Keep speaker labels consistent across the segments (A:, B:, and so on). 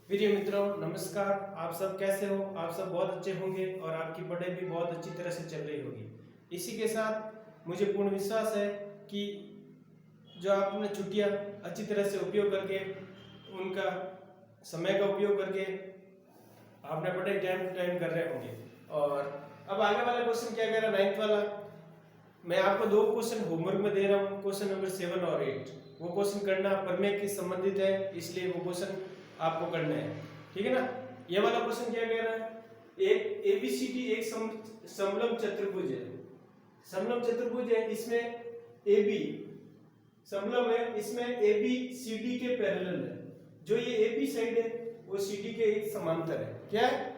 A: प्रिय मित्रों, नमस्कार। आप सब कैसे हो? आप सब बहुत अच्छे होंगे और आपकी पढ़ाई भी बहुत अच्छी तरह से चल रही होगी। इसी के साथ मुझे पूर्ण विश्वास है कि जो आपने छुट्टियां अच्छी तरह से उपयोग करके उनका समय का उपयोग करके आपने पढ़ाई टाइम टू टाइम कर रहे होंगे। और अब आगे वाला क्वेश्चन क्या कह रहा है, 9th वाला। मैं आपको दो क्वेश्चन होमवर्क में दे रहा हूँ, क्वेश्चन नंबर 7 और 8। वो क्वेश्चन करना प्रमेय के संबंधित है, इसलिए वो क्वेश्चन आपको करना है, ठीक है ना। ये वाला क्वेश्चन क्या कह रहा है, एक एबीसीडी एक समलंब चतुर्भुज है। समलंब चतुर्भुज है, इसमें एबी समलंब है, इसमें एबी सीडी के पैरेलल है। जो ये एबी साइड है वो सीडी के एक समांतर है। क्या है?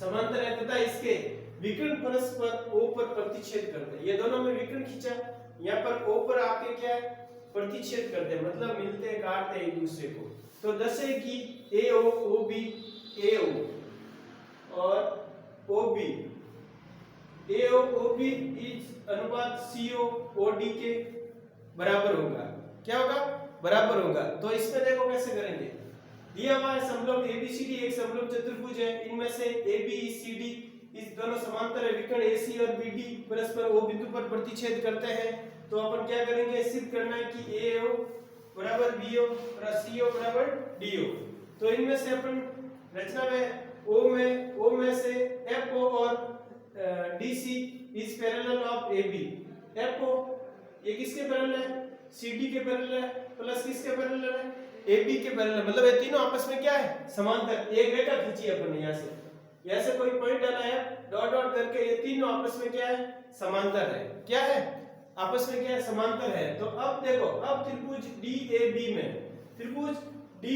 A: समांतर है तथा इसके विकर्ण परस्पर ओ पर प्रतिच्छेद करते हैं। ये दोनों में विकर्ण खींचा, यहाँ पर ओ पर आपके क्या है, प्रतिच्छेद करते हैं, मतलब मिलते हैं, काटते हैं एक दूसरे को। तो दर्शे कि AO OB AO और OB AO OB इस अनुपात CO OD के बराबर होगा। क्या होगा? बराबर होगा। तो इसमें देखो कैसे करेंगे। दिया हुआ है समलंब ABCD एक समलंब चतुर्भुज है, इनमें से ABCD इस दोनों समांतर है, विकर्ण AC और BD परस्पर O बिंदु पर प्रतिच्छेद करते हैं। तो अपन क्या करेंगे, सिद्ध करना है कि AO बराबर BO और CO बराबर DO। तो इनमें से अपन रचना में O में से FO और DC is parallel of AB। FO ये किसके पैरेलल है? CD के पैरेलल है, प्लस किसके पैरेलल है? AB के पैरेलल। मतलब ये तीनों आपस में क्या है? समांतर। एक रेखा खींची अपन ने यहाँ से कोई पॉइंट डाला है, डॉट डॉट करके, ये तीनों आपस में क्या है? समांतर है। क्या है? आपस में क्या है? समांतर है। तो अब देखो, अब त्रिभुज DAB में त्रिभुज DAB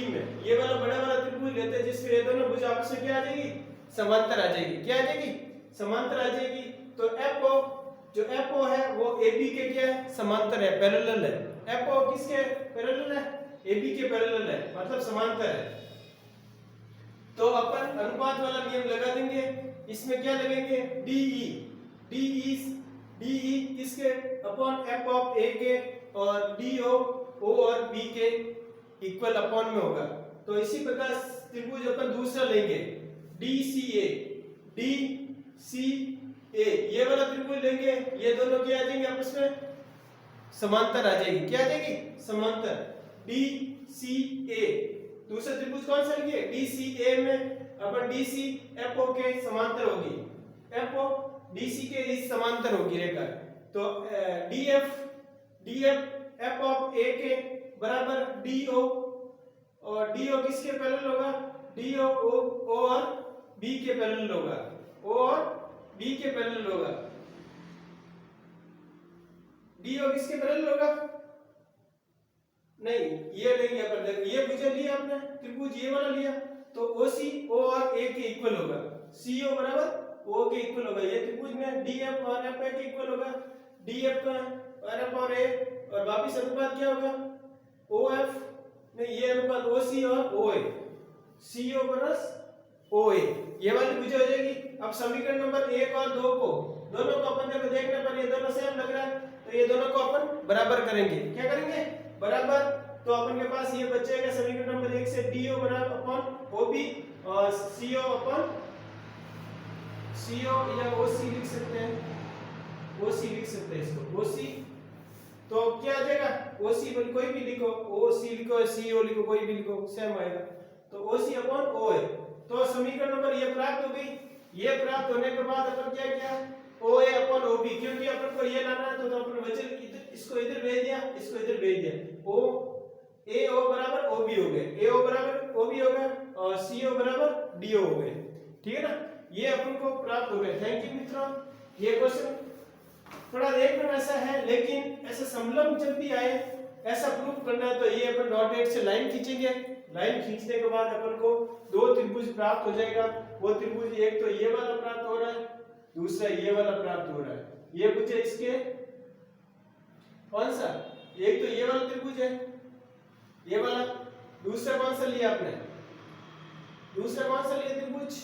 A: में ये वाला बड़ा वाला त्रिभुज लेते हैं, जिसमें ये दोनों भुज आपस में क्या आ जाएगी? समांतर आ जाएगी। क्या आ जाएगी? समांतर आ जाएगी। तो FO जो FO है वो AB के क्या है? समांतर है, पैरेलल है। FO किसके पैरेलल है? AB के पैरेलल है, मतलब समांतर है। तो अपन अनुपात वाला नियम लगा देंगे। इसमें क्या लगेंगे? DE किसके? अपॉन F ऑफ A के, और DO O और B के इक्वल अपॉन में होगा। तो इसी प्रकार त्रिभुज अपन दूसरा लेंगे, DCA ये वाला त्रिभुज लेंगे। ये दोनों क्या आ जाएंगे? आपस में समांतर आ जाएगी। क्या आ जाएगी? समांतर। DCA दूसरा त्रिभुज कौन सा लेंगे? DCA में अपन DC FO के समांतर होगी, FO DC के इस समांतर होगी रेखा। तो DF F ऑफ A के बराबर DO, और DO किसके पैरेलल होगा? DO O और B के पैरेलल होगा। O और B के पैरेलल होगा। DO किसके पैरेलल होगा? नहीं, ये लेंगे अपन। देखो ये भुजा लिया आपने, त्रिभुज ये वाला लिया, तो OC O और A के इक्वल होगा, CO बराबर O के इक्वल होगा। ये त्रिभुज में DF और F के इक्वल होगा, DF का और F और A, और वापिस अनुपात क्या होगा? OF नहीं, ये अनुपात OC और OA, CO प्लस OA, ये वाली भुजा हो जाएगी। अब समीकरण नंबर 1 और 2 को दोनों को अपन देखो, देखने पर ये दोनों सेम लग रहा है, तो ये दोनों को अपन बराबर करेंगे। क्या करेंगे? बराबर। तो अपन के पास ये बचेगा समीकरण नंबर 1 से DO बराबर अपॉन OB और CO अपॉन CO या OC लिख सकते हैं, OC लिख सकते हैं इसको, OC। तो क्या आ जाएगा? OC बन कोई भी लिखो, OC लिखो, CO लिखो, कोई भी लिखो, सेम आएगा। तो OC अपॉन OA। तो समीकरण नंबर ये प्राप्त हो गई। ये प्राप्त होने के बाद अपन क्या किया? OA अपॉन OB, क्योंकि अपन को ये लाना है तो अपन वजन इसको इधर भेज दिया, इसको इधर भेज दिया। AO बराबर OB हो गए, AO बराबर OB हो गया, और CO बराबर DO हो गए। ठीक है ना? ये अपन को प्राप्त हो गए। थैंक यू मित्रों। ये क्वेश्चन थोड़ा देखने में ऐसा है, लेकिन ऐसे समलंब जब भी आए ऐसा प्रूफ करना है, तो ये अपन डॉट डॉट से लाइन खींचेंगे। लाइन खींचने के बाद अपन को दो त्रिभुज प्राप्त हो जाएगा। वो त्रिभुज एक तो ये वाला प्राप्त हो रहा है, दूसरा ये वाला प्राप्त हो रहा है। ये पूछे इसके कौन सा? एक तो ये वाला त्रिभुज है, ये वाला। दूसरा कौन सा लिया आपने? दूसरा कौन सा लिया त्रिभुज?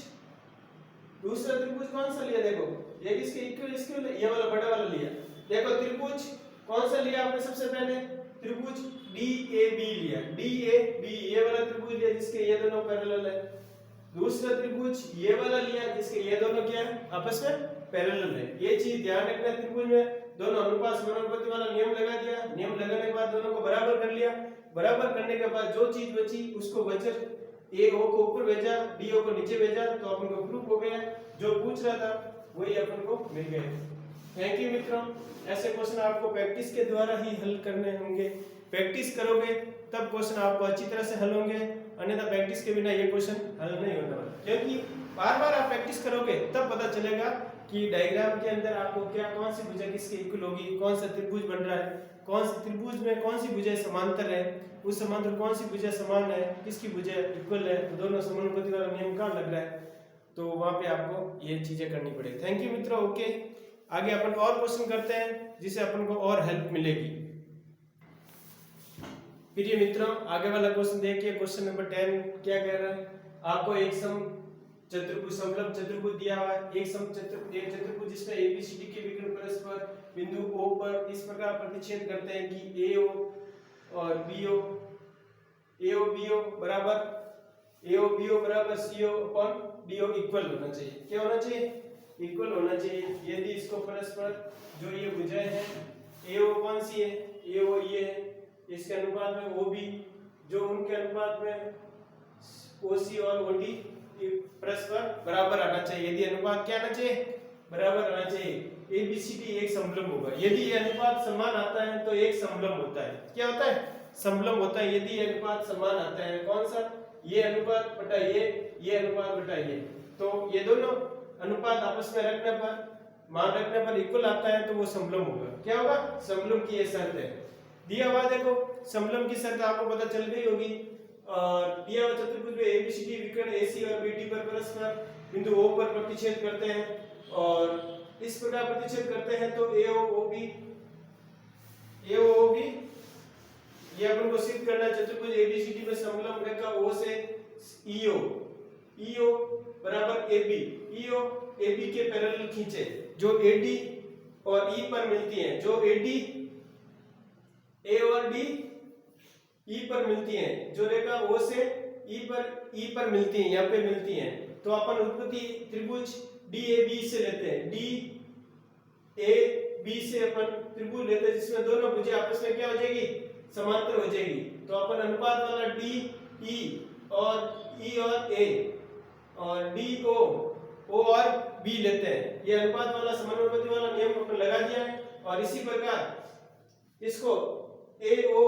A: दूसरा त्रिभुज कौन सा लिया? देखो ये किसके इक्वल, इसके ये वाला बड़ा वाला लिया। देखो त्रिभुज कौन सा लिया आपने सबसे पहले? त्रिभुज DAB लिया, DAB ये वाला त्रिभुज लिया जिसके ये दोनों पैरेलल है। दूसरा त्रिभुज ये वाला लिया जिसके ये दोनों क्या है, आपस में पैरेलल है। ये चीज ध्यान रखना, त्रिभुज में दोनों अनुपात समानुपाती वाला नियम लगा दिया। नियम लगाने के बाद दोनों को बराबर कर लिया। बराबर करने के बाद जो चीज बची उसको वज्र AO को ऊपर भेजा, DO को नीचे भेजा, तो अपन को प्रूफ हो गया। जो पूछ रहा था वही अपन को मिल गया। थैंक यू मित्रों। ऐसे क्वेश्चन आपको प्रैक्टिस के द्वारा ही हल करने होंगे। प्रैक्टिस करोगे तब क्वेश्चन आपको अच्छी तरह से हल होंगे, अन्यथा प्रैक्टिस के बिना ये क्वेश्चन हल नहीं होने वाला। क्योंकि बार बार आप प्रैक्टिस करोगे तब पता चलेगा कि डायग्राम के अंदर आपको क्या, कौन सी भुजा किसके इक्वल होगी, कौन सा त्रिभुज बन रहा है, कौन सी त्रिभुज में कौन सी भुजाएं समांतर है, उस समांतर कौन सी भुजा समान है, किसकी भुजा इक्वल है, तो दोनों समानुपाती वाला नियम कहाँ लग रहा है, तो वहां पे आपको ये चीजें करनी पड़ेगी। थैंक यू मित्रों। ओके, आगे अपन और क्वेश्चन करते हैं जिससे अपन को और हेल्प मिलेगी। प्रिय मित्रों, आगे वाला क्वेश्चन देखिए। क्वेश्चन नंबर 10 क्या कह रहा है, आपको एक चतुर्भुज समलंब चतुर्भुज दिया हुआ है। एक चतुर्भुज जिसमें ABCD के विकर्ण परस्पर बिंदु O पर इस प्रकार प्रतिच्छेद करते हैं कि AO और BO बराबर CO अपॉन DO इक्वल होना चाहिए। क्या होना चाहिए? इक्वल होना चाहिए। यदि इसको परस्पर जो ये भुजाएं हैं, AO कौन सी है, AO ये है, इसके अनुपात में OB जो उनके अनुपात में OC और OD परस्पर बराबर आना चाहिए। यदि अनुपात क्या आना चाहिए, बराबर आना चाहिए। ABCD एक समलंब होगा। यदि ये अनुपात समान आता है तो एक समलंब होता है। क्या होता है? समलंब होता है। यदि ये अनुपात समान आता है, कौन सा, ये अनुपात बटा ये अनुपात बटा ये, तो ये दोनों अनुपात आपस में रखने पर, मान रखने पर इक्वल आता है तो वो समलंब होगा। क्या होगा? समलंब की ये शर्त है। दिया हुआ देखो, समलंब की शर्त आपको पता चल गई होगी। और दिया हुआ चतुर्भुज में ABCD विकर्ण AC और BD पर परस्पर बिंदु O पर प्रतिच्छेद करते हैं और इस प्रकार प्रतिच्छेद करते हैं तो AOB ये अपन को सिद्ध करना है। चतुर्भुज ABCD में समलंब रेखा O से EO बराबर AB के पैरेलल खींचे जो AD और E पर मिलती हैं, जो AD A और D E पर मिलती हैं, जो रेखा O से E पर मिलती हैं, यहाँ पे मिलती हैं। तो अपन उत्पत्ति त्रिभुज DAB से लेते हैं। DAB से अपन त्रिभुज लेते हैं जिसमें दोनों भुजें आपस में क्या हो जाएगी, समांतर हो जाएगी। तो अपन अनुपात वाला DE और E और A और DO O और B लेते हैं। ये अनुपात वाला समानुपाती वाला नियम अपन लगा दिया है। और इसी प्रकार इसको AO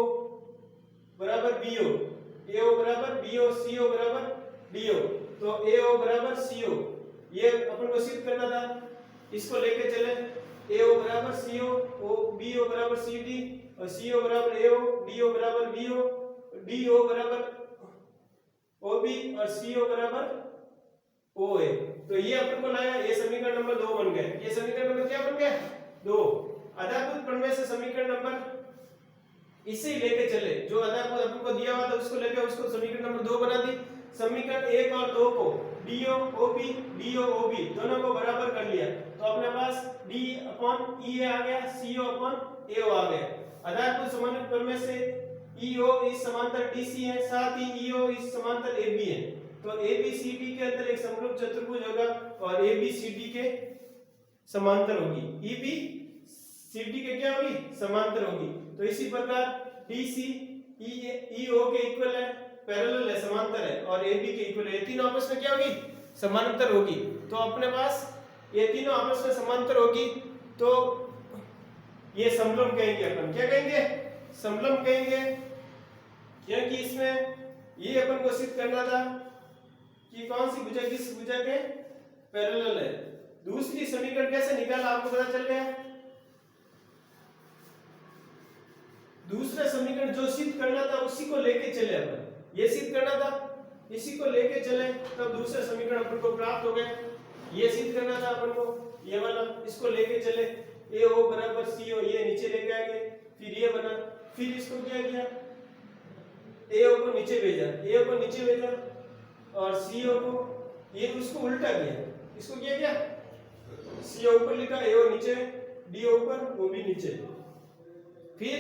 A: बराबर BO, AO बराबर BO, CO बराबर DO, तो AO बराबर CO ये अपन को सिद्ध करना था। इसको लेके चले, AO बराबर CO, BO बराबर CD और CO बराबर AO, DO बराबर BO, DO बराबर OB और CO बराबर OA। तो ये अपन को लाया, ये समीकरण नंबर 2 बन गया। ये समीकरण नंबर क्या बन गया, 2। आधारभूत प्रमेय से समीकरण नंबर इसे लेके चले, जो आधारभूत अपन को दिया हुआ था उसको लेके उसको समीकरण नंबर 2 बना दी। समीकरण 1 और 2 को DO OB दोनों को बराबर कर लिया तो अपने पास D अपॉन EA आ गया, CO अपॉन AO आ गया। आधारभूत समानुपाती प्रमेय से EO इस समांतर DC है, साथ ही EO इस समांतर AB है। तो ABCD के अंदर एक समरूप चतुर्भुज होगा और ABCD के समांतर होगी, EBCD के क्या होगी, समांतर होगी। तो इसी प्रकार DC EO के इक्वल है, पैरेलल है, समांतर है, और AB के इक्वल है। ये तीनों आपस में क्या होगी, समांतर होगी। तो अपने पास ये तीनों आपस में समांतर होगी तो ये समलंब कहेंगे। अपन क्या कहेंगे, समलंब कहेंगे, क्योंकि इसमें ये अपन को सिद्ध करना था कि कौन सी भुजा किस भुजा के पैरेलल है। दूसरी समीकरण कैसे निकाला आपको पता चल गया। दूसरा समीकरण जो सिद्ध करना था उसी को लेके चले अपन, ये सिद्ध करना था इसी को लेके चले तब दूसरा समीकरण अपन को प्राप्त हो गया। ये सिद्ध करना था अपन को, ये वाला, इसको लेके चले AO बराबर CO, ये नीचे लेके आ गए, फिर ये बना, फिर इसको क्या किया, AO को नीचे भेजा और CO को ये उसको उल्टा किया, इसको क्या किया, CO ऊपर लिखा, AO नीचे, DO ऊपर, OB नीचे। फिर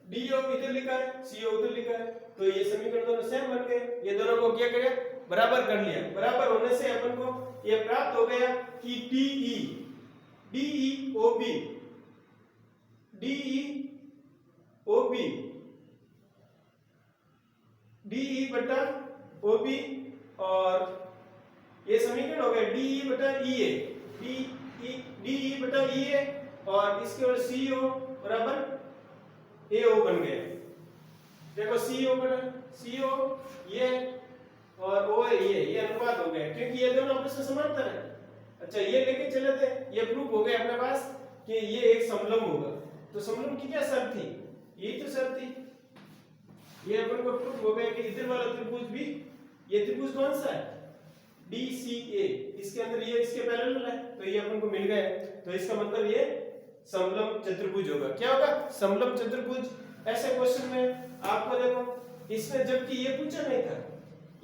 A: DO इधर लिखा है, CO उधर लिखा है, तो ये समीकरण दोनों सेम बन गए। ये दोनों को क्या किया, बराबर कर लिया। बराबर होने से अपन को ये प्राप्त हो गया कि DEOB DE बटा OB, और ये समीकरण हो गया DE बटा EA, DE बटा EA, और इसके और CO बराबर AO बन गए। देखो CO ये और O है ये अनुपात हो गया, क्योंकि ये दोनों आपस में समांतर है। अच्छा, ये लेके चले थे, ये प्रूफ हो गया अपने पास कि ये एक समलंब होगा। तो समलंब की क्या शर्त थी, यही तो शर्त थी। ये अपन को प्रूफ हो गया कि इधर वाला त्रिभुज भी, ये त्रिभुज कौन सा है, DCA, इसके अंदर ये इसके पैरेलल है, तो ये अपन को मिल गया। तो इसका मतलब ये समलंब चतुर्भुज होगा। क्या होगा, समलंब चतुर्भुज। ऐसे क्वेश्चन में आपको देखो, इसमें जबकि ये पूछा नहीं था,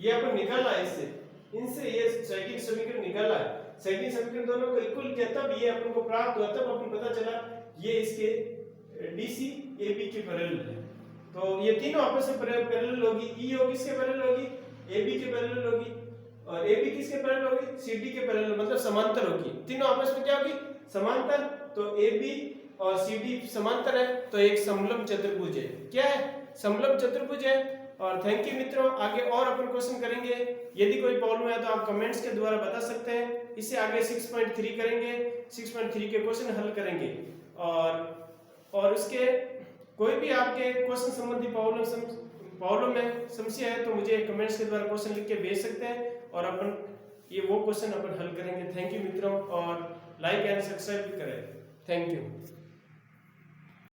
A: ये अपन निकाला इससे, इनसे ये सेकंड समीकरण निकाला है। सेकंड समीकरण दोनों को इक्वल किया, तब ये अपन को प्राप्त हुआ, तब अपन पता चला ये इसके DCAB के पैरेलल है। तो ये तीनों आपस में पैरेलल होगी। EO किसके पैरेलल होगी, AB के पैरेलल होगी, और AB किसके पैरेलल होगी, CD के पैरेलल, मतलब समांतर होगी। तीनों आपस में क्या होगी, समांतर। तो AB और CD समांतर है, तो एक समलंब चतुर्भुज है। क्या है, समलंब चतुर्भुज है। और थैंक यू मित्रों, आगे और अपन क्वेश्चन करेंगे। यदि कोई प्रॉब्लम है तो आप कमेंट्स के द्वारा बता सकते हैं। इससे आगे 6.3 करेंगे, 6.3 के क्वेश्चन हल करेंगे। और उसके कोई भी आपके क्वेश्चन संबंधी प्रॉब्लम है, समस्या है, तो मुझे कमेंट्स के द्वारा क्वेश्चन लिख के भेज सकते हैं, और अपन ये वो क्वेश्चन अपन हल करेंगे। थैंक यू मित्रों, और लाइक एंड सब्सक्राइब भी करें। Thank you.